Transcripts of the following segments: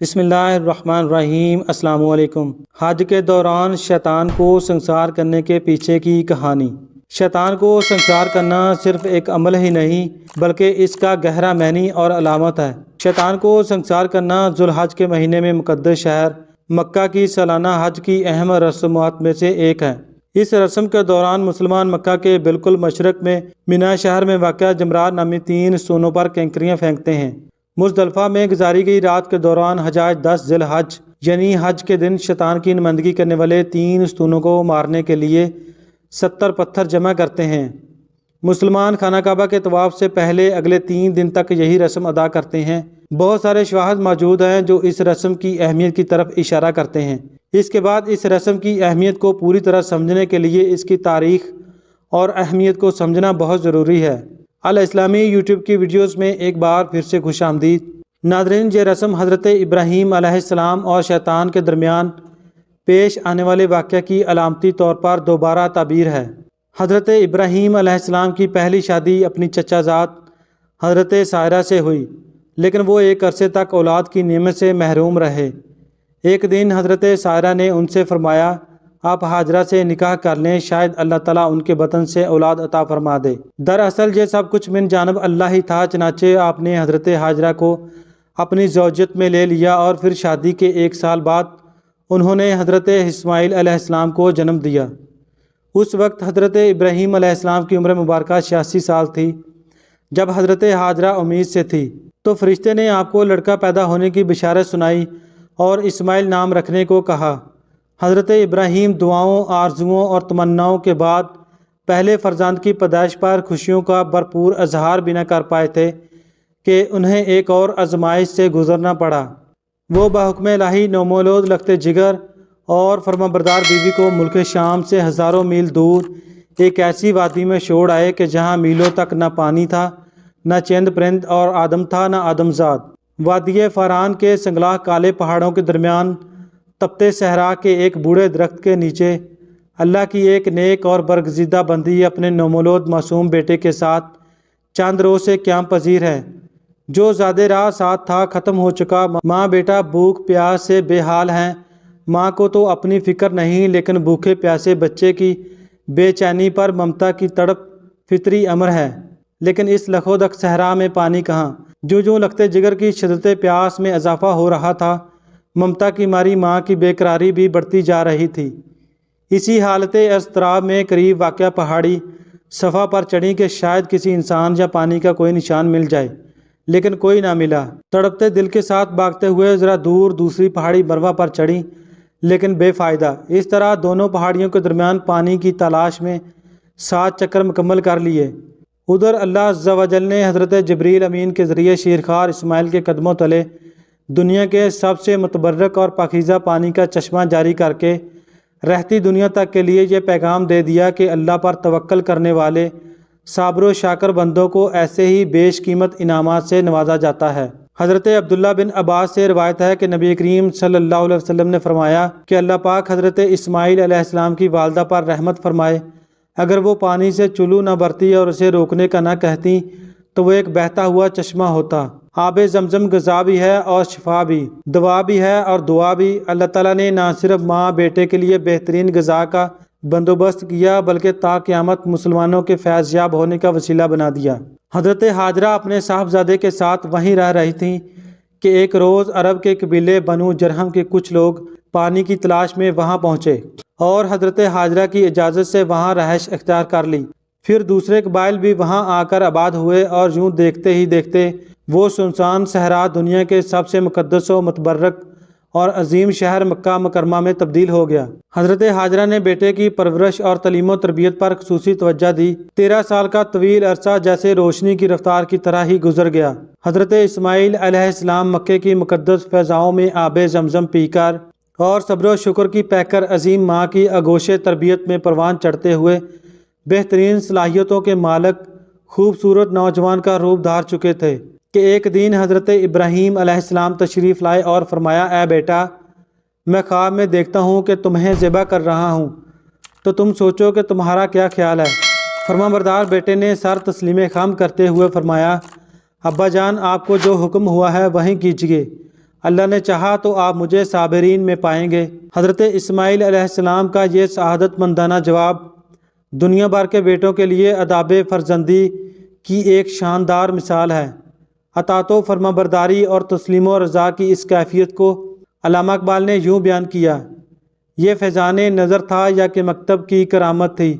بسم اللہ الرحمن الرحیم۔ السلام علیکم۔ حج کے دوران شیطان کو سنسار کرنے کے پیچھے کی کہانی۔ شیطان کو سنسار کرنا صرف ایک عمل ہی نہیں بلکہ اس کا گہرا معنی اور علامت ہے۔ شیطان کو سنسار کرنا ذوالحج کے مہینے میں مقدس شہر مکہ کی سالانہ حج کی اہم رسومات میں سے ایک ہے۔ اس رسم کے دوران مسلمان مکہ کے بالکل مشرق میں مینا شہر میں واقع جمرات نامی 3 ستونوں پر کنکریاں پھینکتے ہیں۔ مزدلفہ میں گزاری گئی رات کے دوران حجاج 10 ذی الحج یعنی حج کے دن شیطان کی نمائندگی کرنے والے 3 ستونوں کو مارنے کے لیے 70 پتھر جمع کرتے ہیں۔ مسلمان خانہ کعبہ کے طواف سے پہلے اگلے 3 دن تک یہی رسم ادا کرتے ہیں۔ بہت سارے شواہد موجود ہیں جو اس رسم کی اہمیت کی طرف اشارہ کرتے ہیں۔ اس کے بعد اس رسم کی اہمیت کو پوری طرح سمجھنے کے لیے اس کی تاریخ اور اہمیت کو سمجھنا بہت ضروری ہے۔ الاسلامی یوٹیوب کی ویڈیوز میں ایک بار پھر سے خوش آمدید۔ ناظرین، یہ رسم حضرت ابراہیم علیہ السلام اور شیطان کے درمیان پیش آنے والے واقعہ کی علامتی طور پر دوبارہ تعبیر ہے۔ حضرت ابراہیم علیہ السلام کی پہلی شادی اپنی چچا زاد حضرت سائرہ سے ہوئی، لیکن وہ ایک عرصے تک اولاد کی نعمت سے محروم رہے۔ ایک دن حضرت سائرہ نے ان سے فرمایا، آپ ہاجرہ سے نکاح کر لیں، شاید اللہ تعالیٰ ان کے بطن سے اولاد عطا فرما دے۔ دراصل یہ سب کچھ من جانب اللہ ہی تھا، چنانچہ آپ نے حضرت ہاجرہ کو اپنی زوجیت میں لے لیا اور پھر شادی کے 1 سال بعد انہوں نے حضرت اسماعیل علیہ السلام کو جنم دیا۔ اس وقت حضرت ابراہیم علیہ السلام کی عمر مبارکہ 86 سال تھی۔ جب حضرت ہاجرہ امید سے تھی تو فرشتے نے آپ کو لڑکا پیدا ہونے کی بشارت سنائی اور اسماعیل نام رکھنے کو کہا۔ حضرت ابراہیم دعاؤں، آرزوؤں اور تمناؤں کے بعد پہلے فرزند کی پیدائش پر خوشیوں کا بھرپور اظہار بھی نہ کر پائے تھے کہ انہیں ایک اور آزمائش سے گزرنا پڑا۔ وہ بحکم الہی نومولود لخت جگر اور فرمانبردار بیوی کو ملک شام سے ہزاروں میل دور ایک ایسی وادی میں چھوڑ آئے کہ جہاں میلوں تک نہ پانی تھا، نہ چند پرند اور آدم تھا، نہ آدم زاد۔ وادی فاران کے سنگلاخ کالے پہاڑوں کے درمیان تپتے صحرا کے ایک بوڑھے درخت کے نیچے اللہ کی ایک نیک اور برگزیدہ بندی اپنے نومولود معصوم بیٹے کے ساتھ چند روز سے قیام پذیر ہے۔ جو زیادہ راہ ساتھ تھا ختم ہو چکا۔ ماں بیٹا بھوک پیاس سے بے حال ہیں۔ ماں کو تو اپنی فکر نہیں، لیکن بھوکے پیاسے بچے کی بے چینی پر ممتا کی تڑپ فطری امر ہے۔ لیکن اس لکھودک صحرا میں پانی کہاں؟ جو لخت جگر کی شدت پیاس میں اضافہ ہو رہا تھا، ممتا کی ماری ماں کی بے قراری بھی بڑھتی جا رہی تھی۔ اسی حالت اضطراب میں قریب واقع پہاڑی صفا پر چڑھی کہ شاید کسی انسان یا پانی کا کوئی نشان مل جائے، لیکن کوئی نہ ملا۔ تڑپتے دل کے ساتھ بھاگتے ہوئے ذرا دور دوسری پہاڑی مروہ پر چڑھی، لیکن بے فائدہ۔ اس طرح دونوں پہاڑیوں کے درمیان پانی کی تلاش میں 7 چکر مکمل کر لیے۔ ادھر اللہ عز و جل نے حضرت جبریل امین کے ذریعے شیرخوار اسماعیل کے قدموں تلے دنیا کے سب سے متبرک اور پاکیزہ پانی کا چشمہ جاری کر کے رہتی دنیا تک کے لیے یہ پیغام دے دیا کہ اللہ پر توکل کرنے والے صابر و شاکر بندوں کو ایسے ہی بیش قیمت انعامات سے نوازا جاتا ہے۔ حضرت عبداللہ بن عباس سے روایت ہے کہ نبی کریم صلی اللہ علیہ وسلم نے فرمایا کہ اللہ پاک حضرت اسماعیل علیہ السلام کی والدہ پر رحمت فرمائے، اگر وہ پانی سے چلو نہ بھرتی اور اسے روکنے کا نہ کہتی تو وہ ایک بہتا ہوا چشمہ ہوتا۔ آب زمزم غذا بھی ہے اور شفا بھی، دوا بھی ہے اور دعا بھی۔ اللہ تعالیٰ نے نہ صرف ماں بیٹے کے لیے بہترین غذا کا بندوبست کیا بلکہ تا قیامت مسلمانوں کے فیض یاب ہونے کا وسیلہ بنا دیا۔ حضرت ہاجرہ اپنے صاحبزادے کے ساتھ وہیں رہ رہی تھیں کہ ایک روز عرب کے قبیلے بنو جرہم کے کچھ لوگ پانی کی تلاش میں وہاں پہنچے اور حضرت ہاجرہ کی اجازت سے وہاں رہائش اختیار کر لی۔ پھر دوسرے قبائل بھی وہاں آ کر آباد ہوئے اور یوں دیکھتے ہی دیکھتے وہ سنسان صحرا دنیا کے سب سے مقدس و متبرک اور عظیم شہر مکہ مکرمہ میں تبدیل ہو گیا۔ حضرت ہاجرہ نے بیٹے کی پرورش اور تعلیم و تربیت پر خصوصی توجہ دی۔ 13 سال کا طویل عرصہ جیسے روشنی کی رفتار کی طرح ہی گزر گیا۔ حضرت اسماعیل علیہ السلام مکے کی مقدس فضاؤں میں آب زمزم پی کر اور صبر و شکر کی پیکر عظیم ماں کی آغوش تربیت میں پروان چڑھتے ہوئے بہترین صلاحیتوں کے مالک خوبصورت نوجوان کا روپ دھار چکے تھے کہ ایک دن حضرت ابراہیم علیہ السلام تشریف لائے اور فرمایا، اے بیٹا، میں خواب میں دیکھتا ہوں کہ تمہیں ذبح کر رہا ہوں، تو تم سوچو کہ تمہارا کیا خیال ہے؟ فرمانبردار بیٹے نے سر تسلیم خم کرتے ہوئے فرمایا، ابا جان، آپ کو جو حکم ہوا ہے وہیں کیجیے، اللہ نے چاہا تو آپ مجھے صابرین میں پائیں گے۔ حضرت اسماعیل علیہ السلام کا یہ سعادت مندانہ جواب دنیا بھر کے بیٹوں کے لیے آداب فرزندی کی ایک شاندار مثال ہے۔ اطاعت و فرمانبرداری اور تسلیم و رضا کی اس کیفیت کو علامہ اقبال نے یوں بیان کیا: یہ فیضان نظر تھا یا کہ مکتب کی کرامت تھی،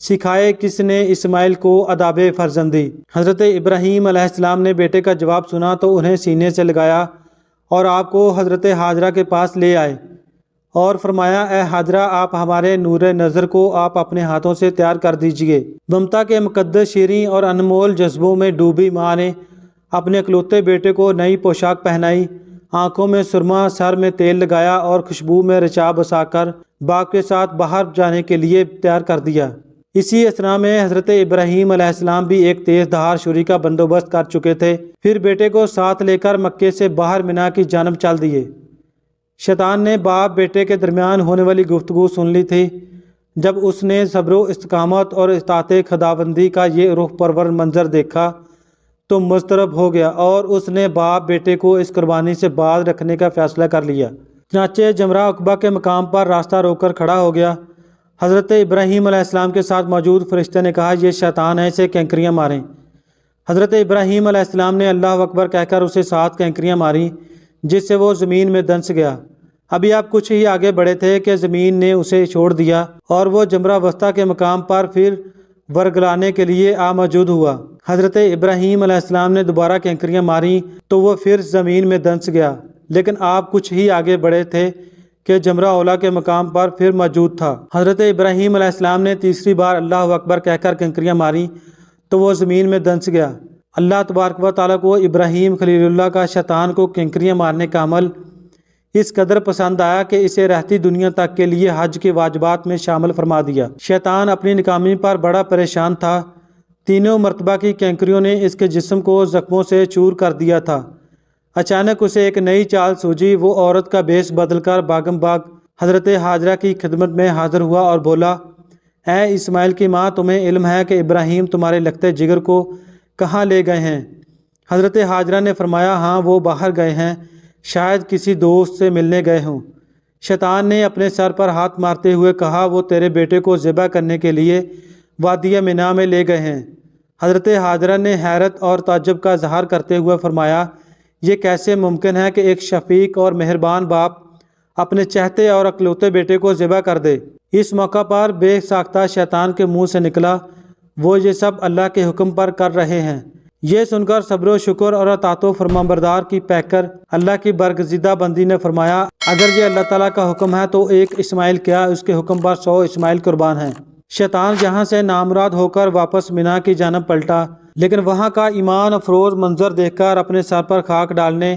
سکھائے کس نے اسماعیل کو آداب فرزندی۔ حضرت ابراہیم علیہ السلام نے بیٹے کا جواب سنا تو انہیں سینے سے لگایا اور آپ کو حضرت ہاجرہ کے پاس لے آئے اور فرمایا: اے ہاجرہ، آپ ہمارے نور نظر کو آپ اپنے ہاتھوں سے تیار کر دیجئے۔ ممتا کے مقدس شیریں اور انمول جذبوں میں ڈوبی ماں نے اپنے اکلوتے بیٹے کو نئی پوشاک پہنائی، آنکھوں میں سرما، سر میں تیل لگایا اور خوشبو میں رچا بسا کر باپ کے ساتھ باہر جانے کے لیے تیار کر دیا۔ اسی اثنا میں حضرت ابراہیم علیہ السلام بھی ایک تیز دھار چھری کا بندوبست کر چکے تھے، پھر بیٹے کو ساتھ لے کر مکے سے باہر مینا کی جانب چل دیے۔ شیطان نے باپ بیٹے کے درمیان ہونے والی گفتگو سن لی تھی۔ جب اس نے صبر و استقامت اور اطاعت خداوندی کا یہ روح پرور منظر دیکھا تو مضطرب ہو گیا اور اس نے باپ بیٹے کو اس قربانی سے باز رکھنے کا فیصلہ کر لیا۔ چنانچہ جمرہ عقبہ کے مقام پر راستہ روک کر کھڑا ہو گیا۔ حضرت ابراہیم علیہ السلام کے ساتھ موجود فرشتے نے کہا: یہ شیطان ہے، اسے کینکریاں ماریں۔ حضرت ابراہیم علیہ السلام نے اللہ اکبر کہہ کر اسے 7 کینکریاں ماریں، جس سے وہ زمین میں دنس گیا۔ ابھی آپ کچھ ہی آگے بڑھے تھے کہ زمین نے اسے چھوڑ دیا اور وہ جمرہ وسطیٰ کے مقام پر پھر ورگلانے کے لیے موجود ہوا۔ حضرت ابراہیم علیہ السلام نے دوبارہ کینکریاں ماریں تو وہ پھر زمین میں دنس گیا، لیکن آپ کچھ ہی آگے بڑھے تھے کہ جمرہ اولا کے مقام پر پھر موجود تھا۔ حضرت ابراہیم علیہ السلام نے تیسری بار اللہ اکبر کہہ کر کینکریاں ماریں تو وہ زمین میں دنس گیا۔ اللہ تبارک و تعالیٰ کو ابراہیم خلیل اللہ کا شیطان کو کینکریاں مارنے کا عمل اس قدر پسند آیا کہ اسے رہتی دنیا تک کے لیے حج کے واجبات میں شامل فرما دیا۔ شیطان اپنی ناکامی پر بڑا پریشان تھا۔ تینوں مرتبہ کی کینکریوں نے اس کے جسم کو زخموں سے چور کر دیا تھا۔ اچانک اسے ایک نئی چال سوجی۔ وہ عورت کا بیس بدل کر باغم باغ حضرت ہاجرہ کی خدمت میں حاضر ہوا اور بولا: اے اسماعیل کی ماں، تمہیں علم ہے کہ ابراہیم تمہارے لگتے جگر کو کہاں لے گئے ہیں؟ حضرت ہاجرہ نے فرمایا: ہاں، وہ باہر گئے ہیں، شاید کسی دوست سے ملنے گئے ہوں۔ شیطان نے اپنے سر پر ہاتھ مارتے ہوئے کہا: وہ تیرے بیٹے کو ذبح کرنے کے لیے وادی مینا میں لے گئے ہیں۔ حضرت ہاجرہ نے حیرت اور تعجب کا اظہار کرتے ہوئے فرمایا: یہ کیسے ممکن ہے کہ ایک شفیق اور مہربان باپ اپنے چہتے اور اکلوتے بیٹے کو ذبح کر دے؟ اس موقع پر بے ساختہ شیطان کے منہ سے نکلا: وہ یہ سب اللہ کے حکم پر کر رہے ہیں۔ یہ سن کر صبر و شکر اور اطاعت و فرمانبردار کی پیکر اللہ کی برگزیدہ بندی نے فرمایا: اگر یہ اللہ تعالیٰ کا حکم ہے تو ایک اسماعیل کیا، اس کے حکم پر 100 اسماعیل قربان ہیں۔ شیطان جہاں سے نامراد ہو کر واپس مینا کی جانب پلٹا، لیکن وہاں کا ایمان افروز منظر دیکھ کر اپنے سر پر خاک ڈالنے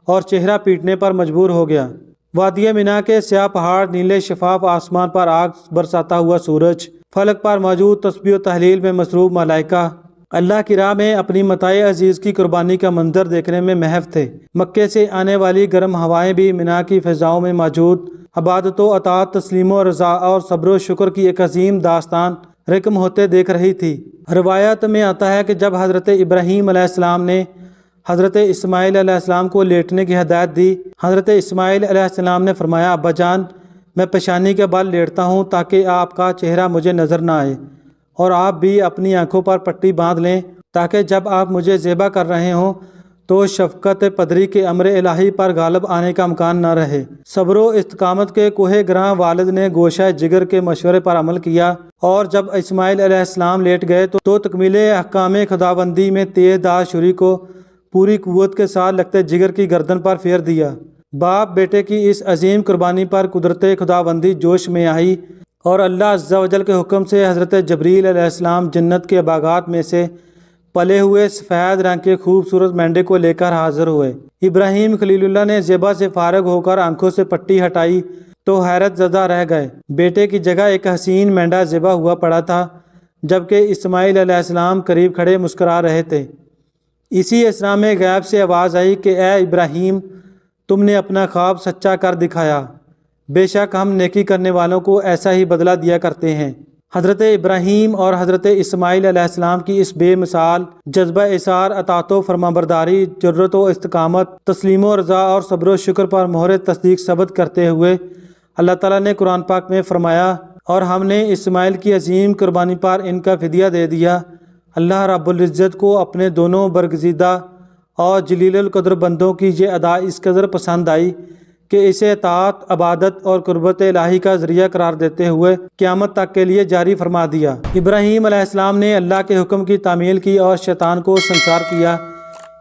اور چہرہ پیٹنے پر مجبور ہو گیا۔ وادی مینا کے سیاہ پہاڑ، نیلے شفاف آسمان پر آگ برساتا ہوا سورج، فلک پر موجود تسبیح و تحلیل میں مصروف ملائکہ اللہ کی راہ میں اپنی متاع عزیز کی قربانی کا منظر دیکھنے میں محو تھے۔ مکے سے آنے والی گرم ہوائیں بھی مینا کی فضاؤں میں موجود عبادت و اطاعت، تسلیم و رضا اور صبر و شکر کی ایک عظیم داستان رقم ہوتے دیکھ رہی تھی۔ روایت میں آتا ہے کہ جب حضرت ابراہیم علیہ السلام نے حضرت اسماعیل علیہ السلام کو لیٹنے کی ہدایت دی، حضرت اسماعیل علیہ السلام نے فرمایا: ابا جان، میں پیشانی کے بل لیٹتا ہوں تاکہ آپ کا چہرہ مجھے نظر نہ آئے، اور آپ بھی اپنی آنکھوں پر پٹی باندھ لیں تاکہ جب آپ مجھے ذبح کر رہے ہوں تو شفقت پدری کے امر الہی پر غالب آنے کا امکان نہ رہے۔ صبر و استقامت کے کوہ گراں والد نے گوشہ جگر کے مشورے پر عمل کیا، اور جب اسماعیل علیہ السلام لیٹ گئے تو تکمیل احکام خداوندی میں تیز دھار چھری کو پوری قوت کے ساتھ لگتے جگر کی گردن پر پھیر دیا۔ باپ بیٹے کی اس عظیم قربانی پر قدرت خداوندی جوش میں آئی اور اللہ عز و جل کے حکم سے حضرت جبریل علیہ السلام جنت کے باغات میں سے پلے ہوئے سفید رنگ کے خوبصورت مینڈے کو لے کر حاضر ہوئے۔ ابراہیم خلیل اللہ نے ذبح سے فارغ ہو کر آنکھوں سے پٹی ہٹائی تو حیرت زدہ رہ گئے۔ بیٹے کی جگہ ایک حسین مینڈا ذبح ہوا پڑا تھا، جبکہ اسماعیل علیہ السلام قریب کھڑے مسکرا رہے تھے۔ اسی اثنا میں غیب سے آواز آئی کہ اے ابراہیم، تم نے اپنا خواب سچا کر دکھایا، بے شک ہم نیکی کرنے والوں کو ایسا ہی بدلہ دیا کرتے ہیں۔ حضرت ابراہیم اور حضرت اسماعیل علیہ السلام کی اس بے مثال جذبہ اثار، اطاعت و فرمانبرداری، جرأت و استقامت، تسلیم و رضا اور صبر و شکر پر مہر تصدیق ثبت کرتے ہوئے اللہ تعالیٰ نے قرآن پاک میں فرمایا، اور ہم نے اسماعیل کی عظیم قربانی پر ان کا فدیہ دے دیا۔ اللہ رب العزت کو اپنے دونوں برگزیدہ اور جلیل القدر بندوں کی یہ ادا اس قدر پسند آئی کہ اسے اطاعت، عبادت اور قربت الہی کا ذریعہ قرار دیتے ہوئے قیامت تک کے لیے جاری فرما دیا۔ ابراہیم علیہ السلام نے اللہ کے حکم کی تعمیل کی اور شیطان کو سنسار کیا،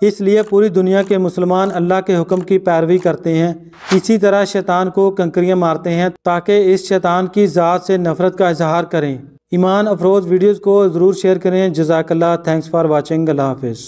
اس لیے پوری دنیا کے مسلمان اللہ کے حکم کی پیروی کرتے ہیں، اسی طرح شیطان کو کنکریاں مارتے ہیں تاکہ اس شیطان کی ذات سے نفرت کا اظہار کریں۔ ایمان افروز ویڈیوز کو ضرور شیئر کریں۔ جزاک اللہ، تھینکس فار واچنگ، اللہ حافظ۔